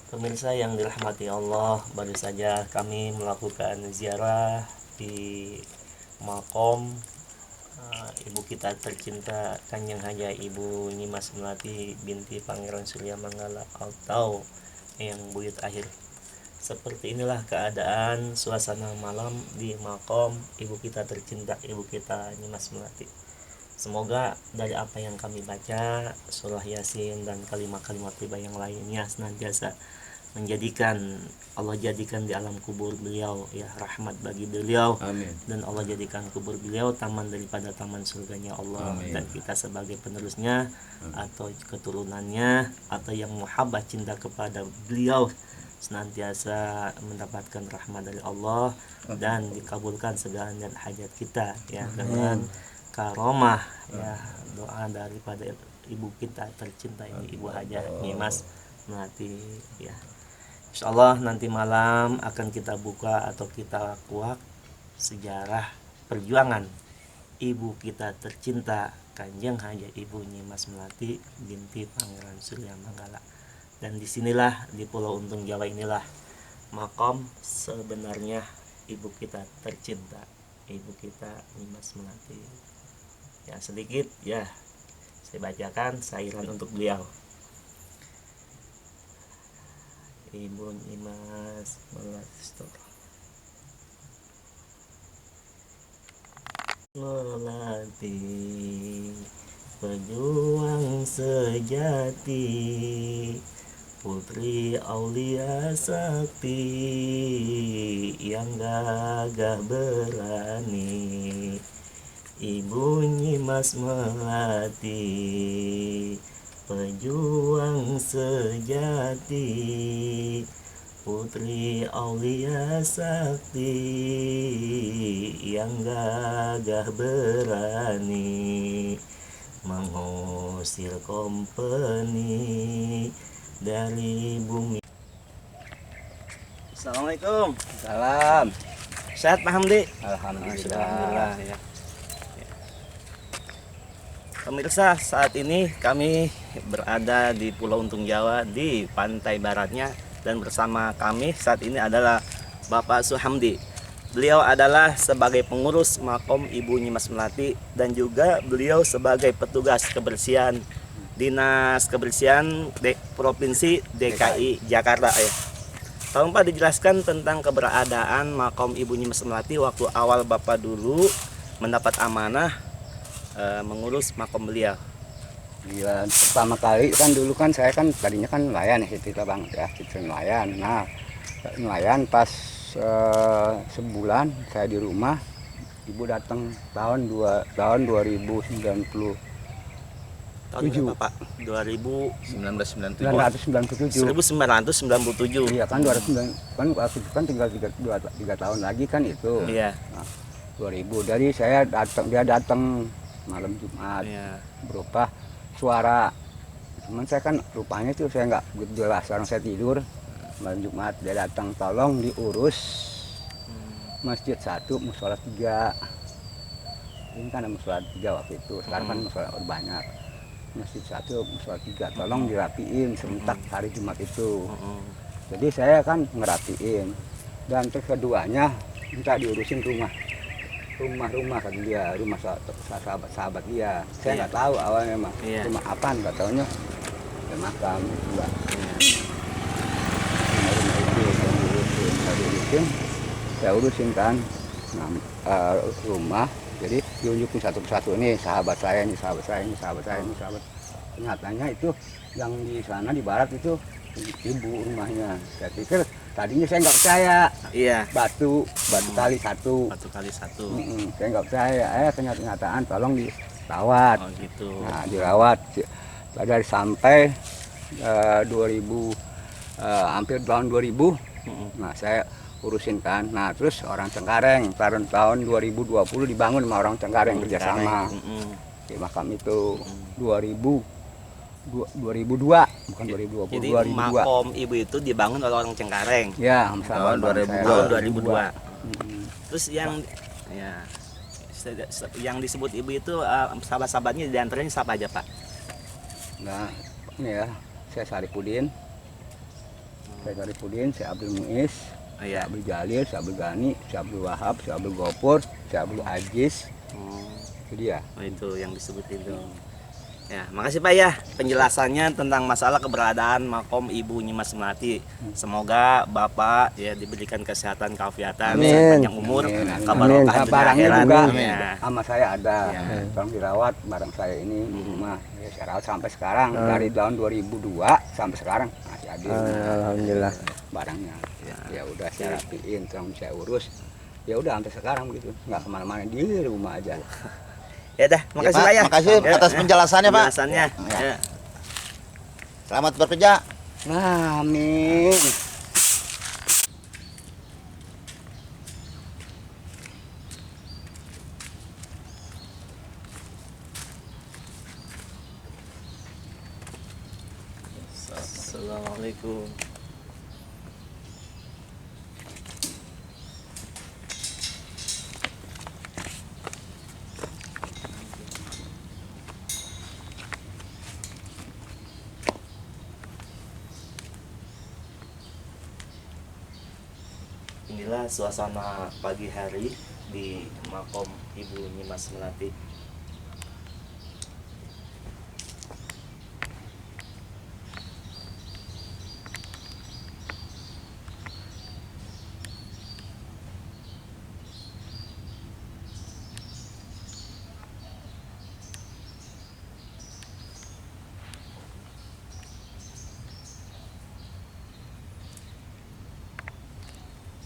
Pemirsa yang dirahmati Allah, baru saja kami melakukan ziarah di makom ibu kita tercinta Kanjeng Haja Ibu Nyimas Melati binti Pangeran Surya Manggala atau yang buyut akhir. Seperti inilah keadaan suasana malam di makom ibu kita tercinta, ibu kita Nyimas Melati. Semoga dari apa yang kami baca, surah Yasin dan kalimat-kalimat tiba yang lainnya senantiasa Allah jadikan di alam kubur beliau ya rahmat bagi beliau. Amin. Dan Allah jadikan kubur beliau taman daripada taman surganya Allah. Amin. Dan kita sebagai penerusnya atau keturunannya atau yang muhabbah cinta kepada beliau senantiasa mendapatkan rahmat dari Allah dan dikabulkan segala niat hajat kita ya dengan karomah ya doa daripada ibu kita tercinta ini, Ibu Hajah Nyimas Melati ya. Insyaallah nanti malam akan kita buka atau kita kuak sejarah perjuangan ibu kita tercinta Kanjeng Hajah Ibu Nyimas Melati binti Pangeran Surya Manggala. Dan disinilah di Pulau Untung Jawa inilah makom sebenarnya ibu kita tercinta, ibu kita Nyimas Melati. Ya sedikit ya saya bacakan sairan untuk beliau. Ibu Nyimas Melati, pejuang sejati, putri aulia sakti yang gagah berani. Ibu Nyimas Melati, pejuang sejati, putri aulia sakti yang gagah berani, mengusir kompeni dari bumi. Assalamualaikum. Salam. Sehat Pak Hamdi? Alhamdulillah. Ya. Pemirsa, saat ini kami berada di Pulau Untung Jawa di pantai baratnya dan bersama kami saat ini adalah Bapak Suhamdi. Beliau adalah sebagai pengurus makom Ibu Nyimas Melati dan juga beliau sebagai petugas kebersihan Dinas Kebersihan Provinsi DKI Jakarta ya. Tolong Pak dijelaskan tentang keberadaan makom Ibu Nyimas Melati waktu awal Bapak dulu mendapat amanah mengurus makom beliau. Iya, pertama kali kan dulu kan saya kan tadinya kan nelayan ya cerita banget ya, cerita nelayan. Nah, nelayan pas sebulan saya di rumah, ibu datang tahun 2090. Tahun berapa Pak? 1997. 1997. Iya kan 2009 kan waktu itu kan tinggal 3 tahun lagi kan itu. Iya. Nah, 2000 dari dia datang malam Jumat Iya. berupa suara. Cuman saya kan rupanya tuh saya nggak begitu jelas, sekarang saya tidur malam Jumat dia datang tolong diurus masjid 1 musola 3. Ini kan ada musola 3 waktu itu, sekarang kan musola udah banyak. Masjid 1 musola 3 tolong dirapiin serentak hari Jumat itu. Jadi saya kan ngerapiin dan terus keduanya minta diurusin rumah kata dia, rumah sahabat dia. Saya nggak tahu awalnya memang rumah apa, nggak tahunya ya makam enggak. Rumah itu saya urusin kan rumah. Jadi diunjukin satu persatu, ini sahabat saya, ini sahabat saya, ini sahabat saya, ini sahabat. Nyatanya itu yang di sana di barat itu ibu rumahnya. Saya pikir tadinya saya nggak percaya. Iya. Batu kali 1. Batu kali 1. Saya nggak percaya. Kenyataan tolong dirawat. Oh gitu. Nah dirawat dari sampai 2000 hampir tahun 2000. Nah saya urusin kan. Nah terus orang Cengkareng tahun 2020 dibangun sama orang Cengkareng kerjasama di makam itu 2002 bukan 2020. Jadi 2002. makom ibu itu dibangun oleh orang Cengkareng. Ya, Tahun 2002. Tahun 2002. Terus yang disebut ibu itu sahabat-sahabatnya diantaranya siapa aja Pak? Nah ini ya saya Saripudin, saya Abdul Muiz, saya Abdul Jalil, saya Abdul Gani, saya Abdul Wahab, saya Abdul Gopur, saya Abdul Aziz. Itu dia. Oh, itu yang disebut itu. Ya, makasih Pak ya penjelasannya tentang masalah keberadaan makom Ibu Nyimas Melati. Semoga Bapak ya diberikan kesehatan, keafiatan, panjang umur, kabar Nah, barangnya juga Ya. sama saya ada. Ya. Tolong dirawat barang saya ini di rumah. Ya, saya rawat sampai sekarang dari tahun 2002 sampai sekarang masih ada. Alhamdulillah. Barangnya. Ya udah saya rapiin, tolong saya urus. Ya udah sampai sekarang gitu. Nggak kemana-mana di rumah aja. Ya dah, makasih Pak, Pak ya. makasih atas penjelasannya, Pak. Penjelasannya. Ya. Ya. Selamat bekerja. Nah, amin. Assalamualaikum. Inilah suasana pagi hari di makom Ibu Nyimas Melati.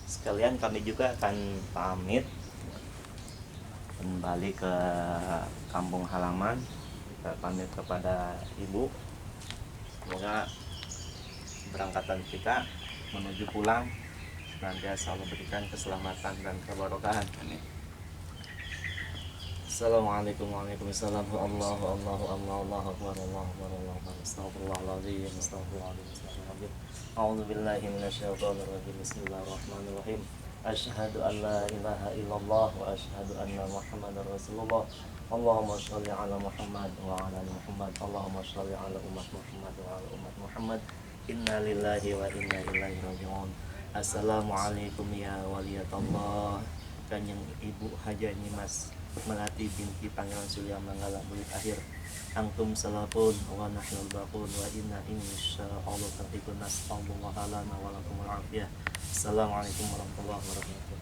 Sekalian kami juga akan pamit kembali ke kampung halaman. Kita pamit kepada Ibu. Semoga berangkatan kita menuju pulang senantiasa Allah berikan keselamatan dan keberkahan. Assalamualaikum warahmatullahi wabarakatuh. Allahu akbar, astagfirullahaladzim, astagfirullahaladzim. A'udzu billahi minasyaitonir rajim. Bismillahirrahmanirrahim. Asyhadu an la ilaha illallah wa asyhadu anna Muhammadar Rasulullah. Allahumma shalli ala Muhammad wa ala ali Muhammad. Allahumma shalli ala umat Muhammad wa ala umat Muhammad. Inna lillahi wa inna ilaihi raji'un. Assalamualaikum ya waliyatullah. Kanjeng Ibu Haja Nyimas Melati binti Pangeran Surya Manggala Bulit Akhir. Antum salapun wa nahnul baqun wa inna insyaallah taqiqun nas'alullah lana wa lakumul afiyah. Assalamualaikum warahmatullahi wabarakatuh.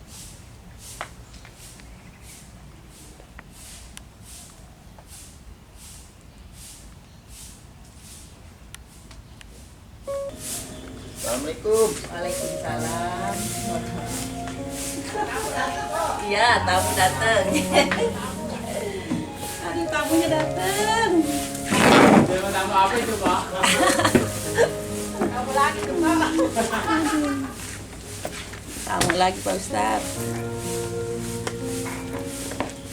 Assalamualaikum. Waalaikumsalam. Iya, tamu datang. Aduh, tamunya datang. Tamu apa itu, Pak? Tamu lagi tuh, Pak. Tamu lagi, Pak Ustaz.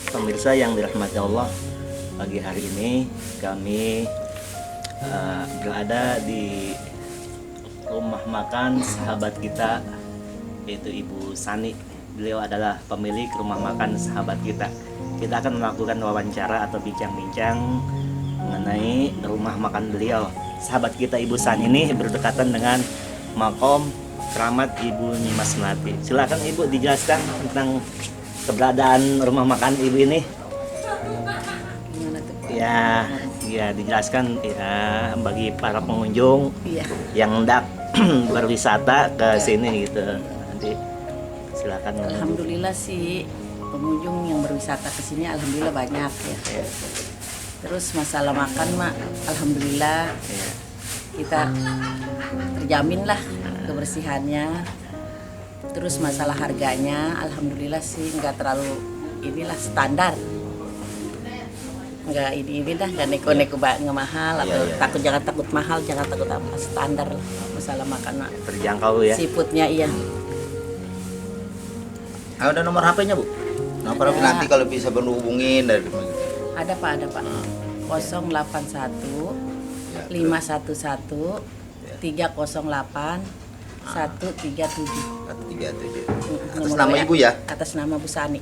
Pemirsa yang dirahmati Allah, pagi hari ini kami berada di rumah makan sahabat kita, yaitu Ibu Sani. Beliau adalah pemilik rumah makan sahabat kita. Kita akan melakukan wawancara atau bincang-bincang mengenai rumah makan beliau. Sahabat kita Ibu Sani ini berdekatan dengan makom keramat Ibu Nyimas Melati. Silakan Ibu dijelaskan tentang keberadaan rumah makan Ibu ini. Gimana tuh, Pak? Ya dijelaskan ya bagi para pengunjung Iya. yang hendak berwisata ke sini gitu. Nanti silakan. Alhamdulillah sih pengunjung yang berwisata ke sini alhamdulillah banyak ya. Ya, Terus masalah makan mak alhamdulillah ya. kita terjamin lah kebersihannya. Terus masalah harganya alhamdulillah sih nggak terlalu inilah standar. Nggak ini dah nggak neko-neko nggak mahal atau takut jangan takut mahal jangan takut apa standar lah masalah makan mak. Terjangkau ya. Seafoodnya iya. Ada nomor HP-nya, Bu? Nomor HP nanti kalau bisa berhubungin dari Ada Pak 081 511 308 137. 137. Atas Nomor nama WA. Ibu ya? Atas nama Bu Sani.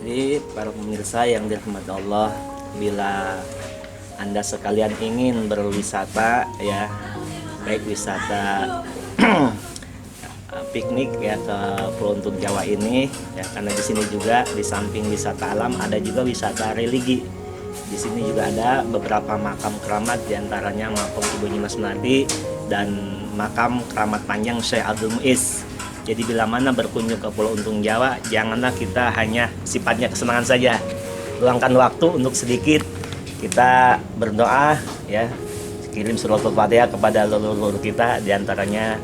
Jadi para pemirsa yang dirahmati Allah, bila Anda sekalian ingin berwisata ya, baik wisata piknik ya ke Pulau Untung Jawa ini ya, karena di sini juga di samping wisata alam ada juga wisata religi. Di sini juga ada beberapa makam keramat, diantaranya makam Ibu Nyimas Melati dan makam keramat panjang Syekh Abdul Muiz. Jadi bila mana berkunjung ke Pulau Untung Jawa, janganlah kita hanya sifatnya kesenangan saja. Luangkan waktu untuk sedikit kita berdoa, ya, kirim suratul Fatihah kepada leluhur kita, diantaranya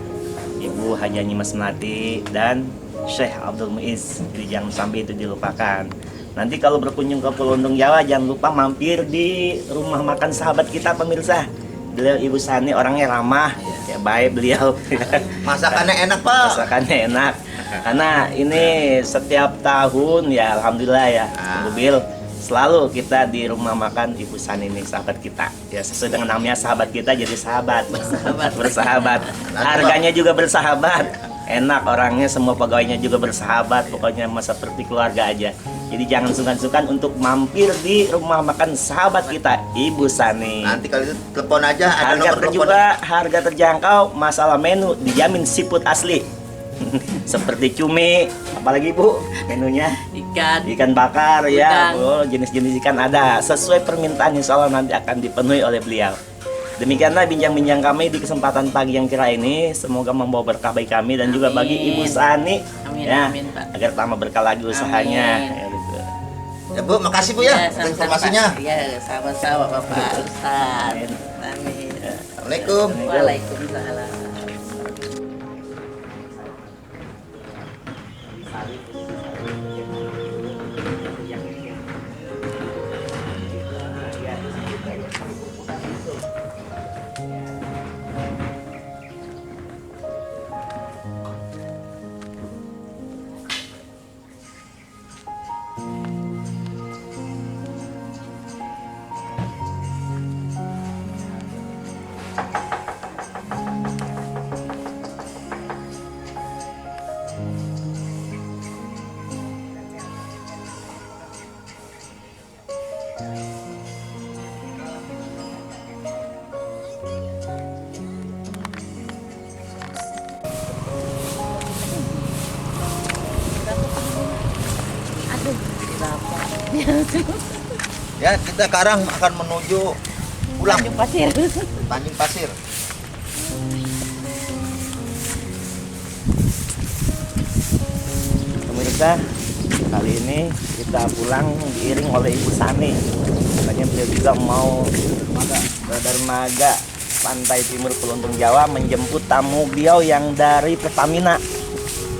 Ibu Hajah Nyimas Melati dan Syekh Abdul Muiz. Jadi jangan sampai itu dilupakan. Nanti kalau berkunjung ke Pulau Untung Jawa, jangan lupa mampir di rumah makan sahabat kita, pemirsa. Beliau Ibu Sani orangnya ramah, ya, baik beliau. Masakannya enak, Pak. Masakannya enak. Karena ini setiap tahun ya alhamdulillah ya, Ibu Bil, selalu kita di rumah makan Ibu Sani ini, sahabat kita. Ya sesuai dengan namanya sahabat kita, jadi sahabat. Bersahabat. Harganya juga bersahabat. Enak orangnya, semua pegawainya juga bersahabat. Pokoknya seperti keluarga aja. Jadi jangan sungkan-sungkan untuk mampir di rumah makan sahabat kita, Ibu Sani. Nanti kalau itu telepon aja, ada Harga nomor telepon. juga, harga terjangkau, masalah menu dijamin seafood asli. Seperti cumi, apalagi Bu menunya? Ikan bakar ya, oh, jenis-jenis ikan ada. Sesuai permintaan insya Allah nanti akan dipenuhi oleh beliau. Demikianlah bincang-bincang kami di kesempatan pagi yang cerah ini. Semoga membawa berkah bagi kami dan juga bagi Ibu Sani. Amin, Ya, amin, Pak. agar tambah berkah lagi usahanya. Ya, gitu. Ya Bu, makasih Bu ya, sama-sama, informasinya. Pak. Ya, sama-sama Bapak Ustaz. Amin. Assalamualaikum. Waalaikumsalam. Ya, kita sekarang akan menuju pulang Tanjung Pasir. Tanjung Pasir. Pemirsa, kali ini kita pulang diiring oleh Ibu Sani. Katanya beliau juga mau ke dermaga pantai timur Pulau Untung Jawa menjemput tamu beliau yang dari Pertamina.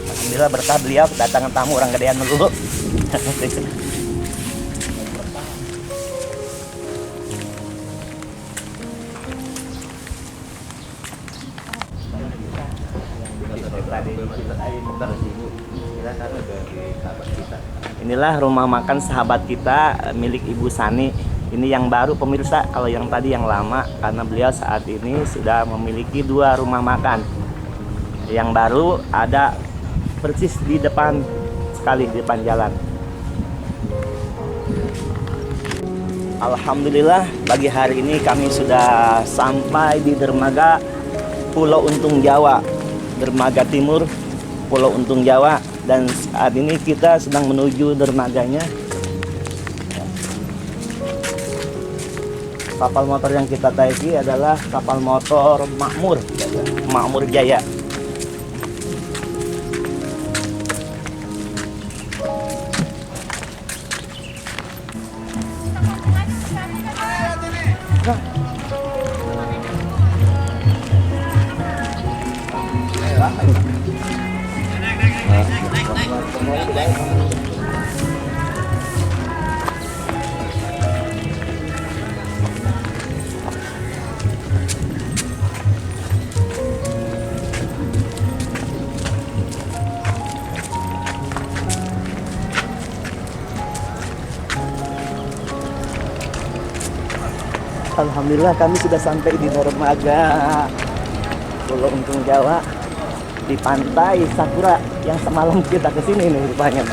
Alhamdulillah berkah beliau kedatangan tamu orang gedean dulu. Inilah rumah makan sahabat kita milik Ibu Sani. Ini yang baru pemirsa, kalau yang tadi yang lama, karena beliau saat ini sudah memiliki 2 rumah makan. Yang baru ada persis di depan sekali, di depan jalan. Alhamdulillah pagi hari ini kami sudah sampai di dermaga Pulau Untung Jawa, dermaga timur Pulau Untung Jawa, dan saat ini kita sedang menuju dermaganya. Kapal motor yang kita taiki adalah kapal motor Makmur Jaya. Alhamdulillah kami sudah sampai di dermaga Pulau Untung Jawa di pantai Sakura yang semalam kita kesini nih rupanya.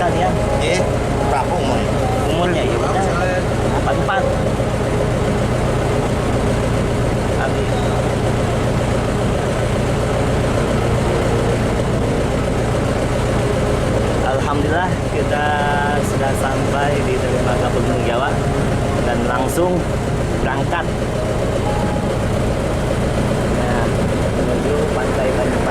kalian? Berapa umurnya? Umurnya ya udah 44. Amin. Alhamdulillah kita sudah sampai di dermaga Gunung Jawa dan langsung berangkat. Nah, menuju Pantai Tanjung